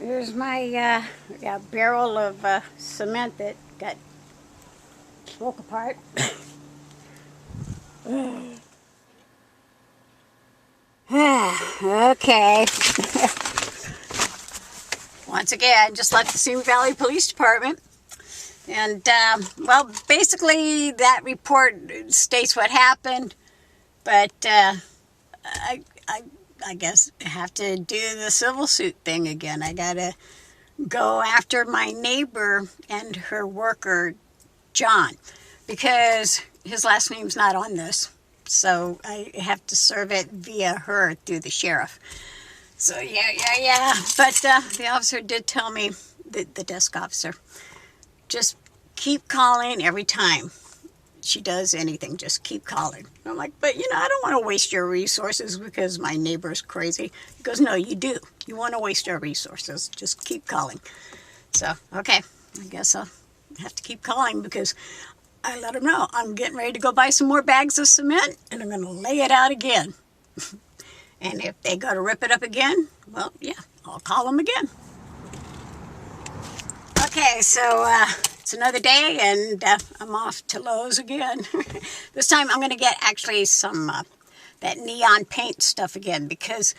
Here's my barrel of cement that got broke apart. Okay. Once again, just left the Simi Valley Police Department. And, well, basically that report states what happened. But I guess I have to do the civil suit thing again. I got to go after my neighbor and her worker, John, because his last name's not on this. So I have to serve it via her through the sheriff. So yeah. But the officer did tell me, the desk officer, just keep calling every time she does anything. Just keep calling. I'm like, but I don't want to waste your resources because my neighbor's crazy. He goes, no, you do. You want to waste our resources. Just keep calling. So, okay, I guess I'll have to keep calling because I let him know I'm getting ready to go buy some more bags of cement and I'm going to lay it out again. And if they go to rip it up again, well, yeah, I'll call them again. Okay, so it's another day and I'm off to Lowe's again. This time I'm going to get actually some that neon paint stuff again, because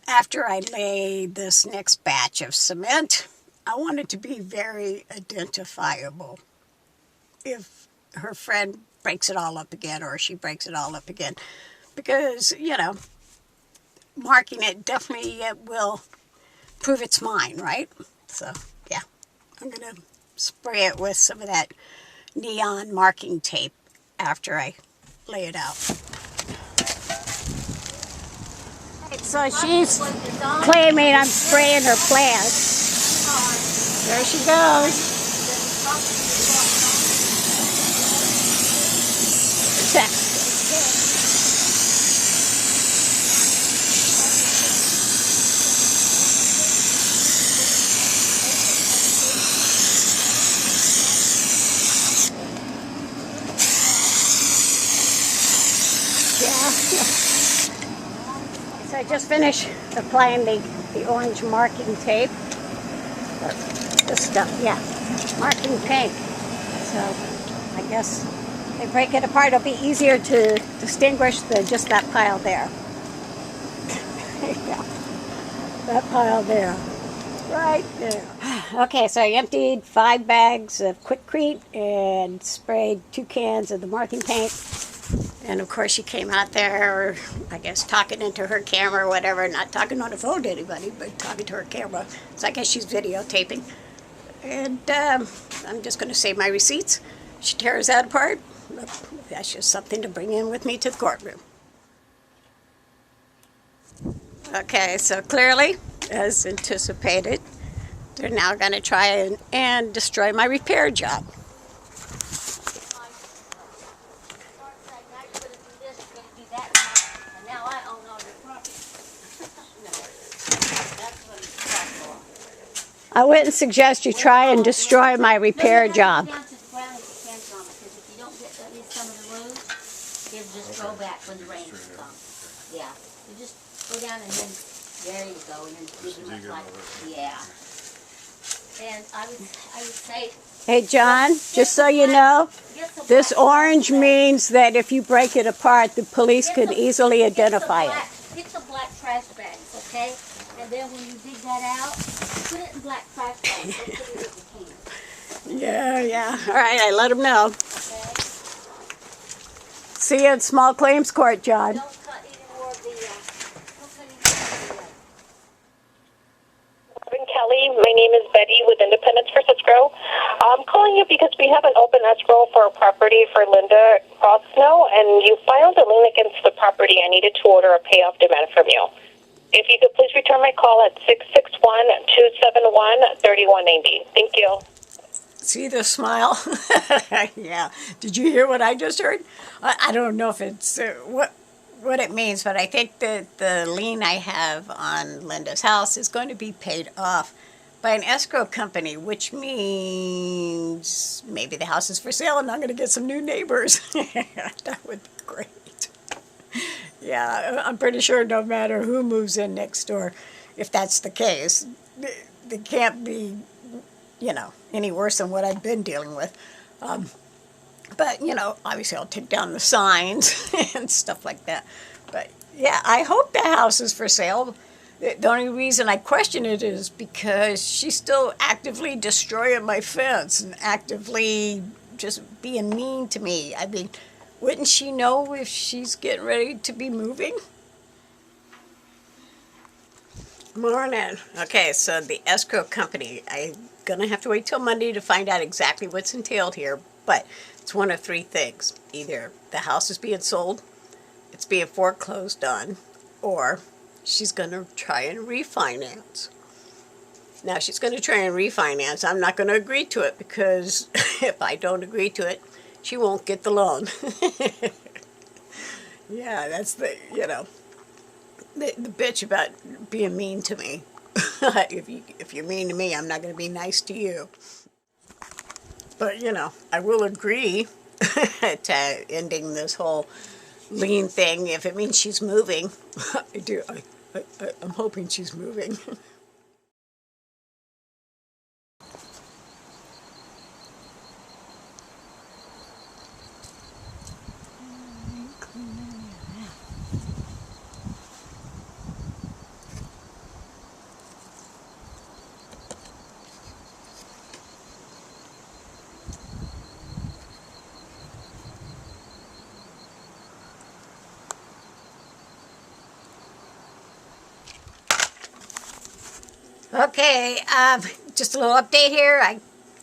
after I lay this next batch of cement, I want it to be very identifiable if her friend breaks it all up again or she breaks it all up again. Because, marking it definitely will prove it's mine, right? So, yeah, I'm going to spray it with some of that neon marking tape after I lay it out. So she's claiming I'm spraying her plants. There she goes. So I just finished applying the orange marking tape. This stuff, yeah, marking paint. So I guess they break it apart. It'll be easier to distinguish just that pile there. Yeah, that pile there, right there. Okay, so I emptied 5 bags of Quikrete and sprayed 2 cans of the marking paint. And of course she came out there, I guess, talking into her camera or whatever, not talking on the phone to anybody, but talking to her camera. So I guess she's videotaping. And I'm just going to save my receipts. She tears that apart. That's just something to bring in with me to the courtroom. Okay, so clearly, as anticipated, they're now going to try and destroy my repair job. I wouldn't suggest you try and destroy my repair job. Because if you don't get at least some of the roofs, it'll just grow back when the rains come. Yeah. You just go down and then, there you go, and then you can like, yeah. And I would say... Hey John, just so you know, this orange means that if you break it apart, the police can easily identify it. Get the black trash bags, okay? And then when you dig that out, put it in black trash bags. Yeah. All right, I let him know. Okay. See you in small claims court, John. Don't cut any more of the, Kelly, my name is Betty with Independence for Escrow. I'm calling you because we have an open escrow for a property for Linda Crosnoe, and you filed a lien against the property. I needed to order a payoff demand from you. If you could please return my call at 661-271-3190. Thank you. See the smile? Yeah. Did you hear what I just heard? I don't know if it's what it means, but I think that the lien I have on Linda's house is going to be paid off by an escrow company, which means maybe the house is for sale and I'm going to get some new neighbors. That would be great. Yeah, I'm pretty sure no matter who moves in next door, if that's the case. They can't be, you know, any worse than what I've been dealing with. But, you know, obviously I'll take down the signs and stuff like that. But, yeah, I hope the house is for sale. The only reason I question it is because she's still actively destroying my fence and actively just being mean to me. I mean, wouldn't she know if she's getting ready to be moving? Morning. Okay, so the escrow company, I'm going to have to wait till Monday to find out exactly what's entailed here, but it's one of three things. Either the house is being sold, it's being foreclosed on, or she's going to try and refinance. Now, she's going to try and refinance. I'm not going to agree to it because if I don't agree to it, she won't get the loan. Yeah, that's the, you know, the bitch about being mean to me. If you're mean to me, I'm not going to be nice to you. But, you know, I will agree to ending this whole lien thing if it means she's moving. I'm hoping she's moving. Okay, just a little update here. I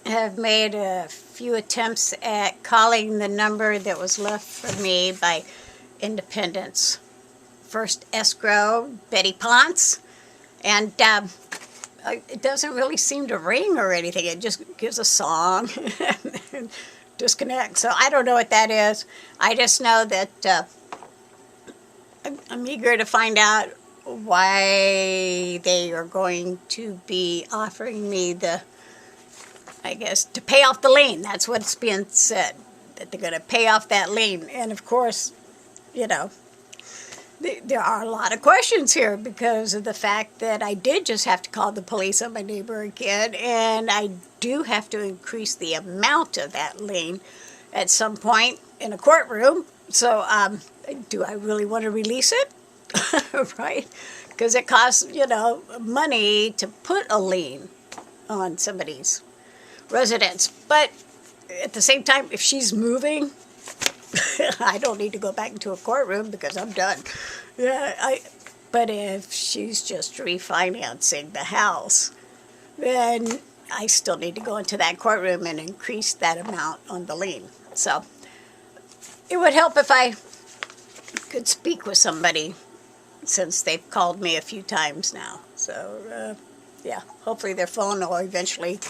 have made a few attempts at calling the number that was left for me by Independence First Escrow, Betty Ponce, and it doesn't really seem to ring or anything. It just gives a song and disconnects. So I don't know what that is. I just know that I'm eager to find out why they are going to be offering me the, I guess, to pay off the lien. That's what's being said, that they're going to pay off that lien. And of course, you know, there are a lot of questions here because of the fact that I did just have to call the police on my neighbor again, and I do have to increase the amount of that lien at some point in a courtroom. So do I really want to release it? Right? Because it costs, you know, money to put a lien on somebody's residence. But at the same time, if she's moving, I don't need to go back into a courtroom because I'm done. Yeah, but if she's just refinancing the house, then I still need to go into that courtroom and increase that amount on the lien. So it would help if I could speak with somebody, since they've called me a few times now. So, yeah, hopefully their phone will eventually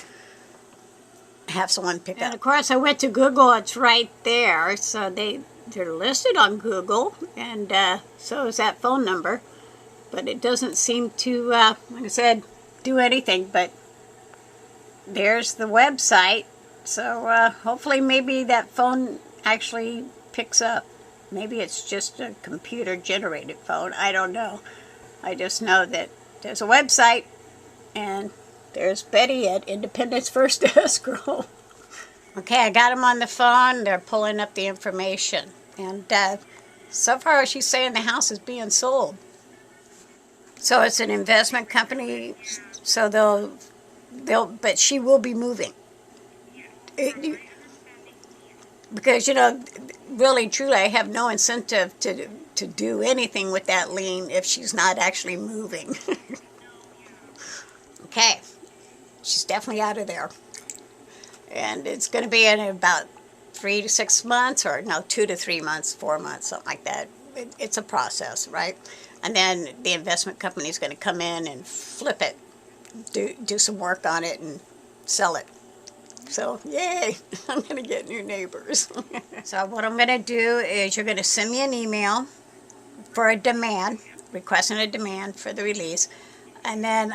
have someone pick up. And of course, I went to Google. It's right there. So they're listed on Google, and so is that phone number. But it doesn't seem to, like I said, do anything. But there's the website. So hopefully maybe that phone actually picks up. Maybe it's just a computer-generated phone. I don't know. I just know that there's a website, and there's Betty at Independence First Escrow. Okay, I got them on the phone. They're pulling up the information. And so far, she's saying the house is being sold. So it's an investment company, so but she will be moving. Because, you know, really, truly, I have no incentive to do anything with that lien if she's not actually moving. Okay, she's definitely out of there. And it's going to be in about 3 to 6 months, or no, 2 to 3 months, 4 months, something like that. It's a process, right? And then the investment company is going to come in and flip it, do some work on it, and sell it. So, yay, I'm going to get new neighbors. So what I'm going to do is you're going to send me an email for a demand, requesting a demand for the release. And then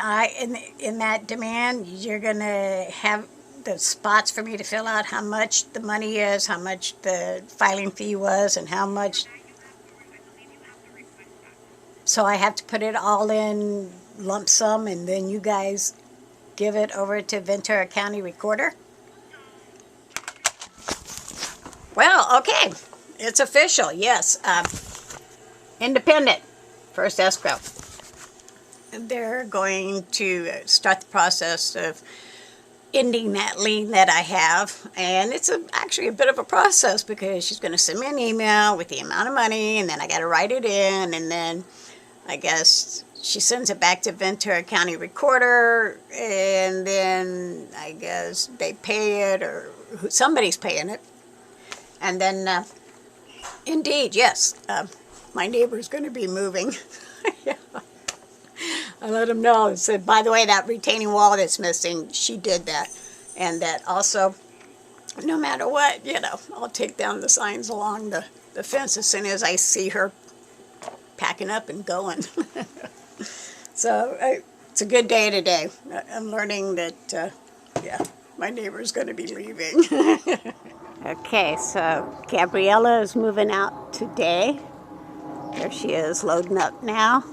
in that demand, you're going to have the spots for me to fill out how much the money is, how much the filing fee was, and how much. So I have to put it all in lump sum and then you guys give it over to Ventura County Recorder? Well, okay. It's official, yes. Independent First Escrow. They're going to start the process of ending that lien that I have, and it's actually a bit of a process because she's going to send me an email with the amount of money, and then I got to write it in, and then I guess she sends it back to Ventura County Recorder, and then I guess they pay it, or somebody's paying it, and then indeed, yes, my neighbor's going to be moving. Yeah. I let him know and said, by the way, that retaining wall that's missing, she did that. And that also, no matter what, you know, I'll take down the signs along the fence as soon as I see her packing up and going. So it's a good day today. I'm learning that, yeah, my neighbor's going to be leaving. Okay, so Gabriella is moving out today. There she is, loading up now.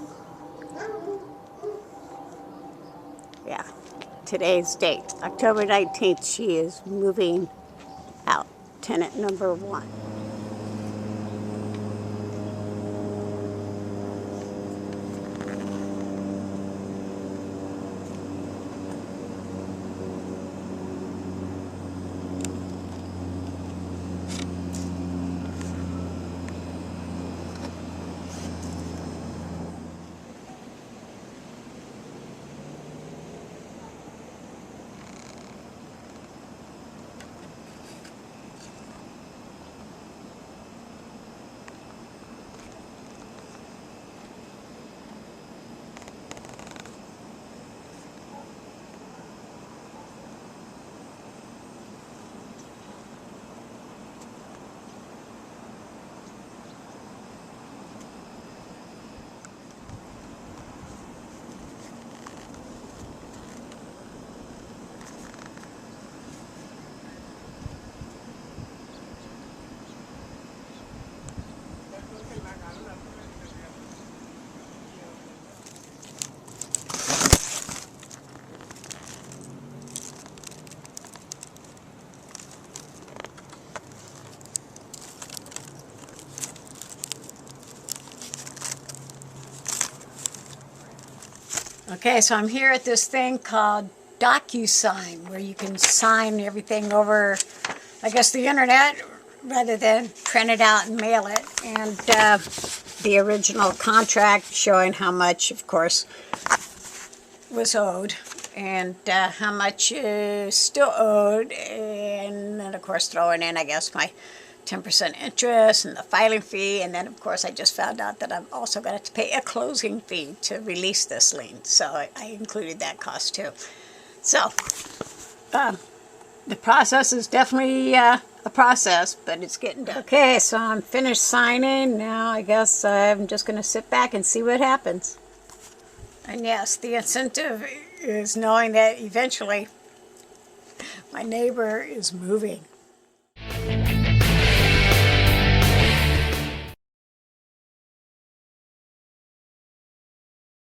Yeah, today's date, October 19th, she is moving out, tenant number 1. Okay, so I'm here at this thing called DocuSign, where you can sign everything over, I guess, the internet, rather than print it out and mail it. And the original contract showing how much, of course, was owed, and how much is still owed, and then, of course, throwing in, I guess, my 10% interest and the filing fee, and then of course I just found out that I'm also going to pay a closing fee to release this lien, so I included that cost too. So the process is definitely a process, but it's getting done. Okay, so I'm finished signing. Now I guess I'm just going to sit back and see what happens. And yes, the incentive is knowing that eventually my neighbor is moving.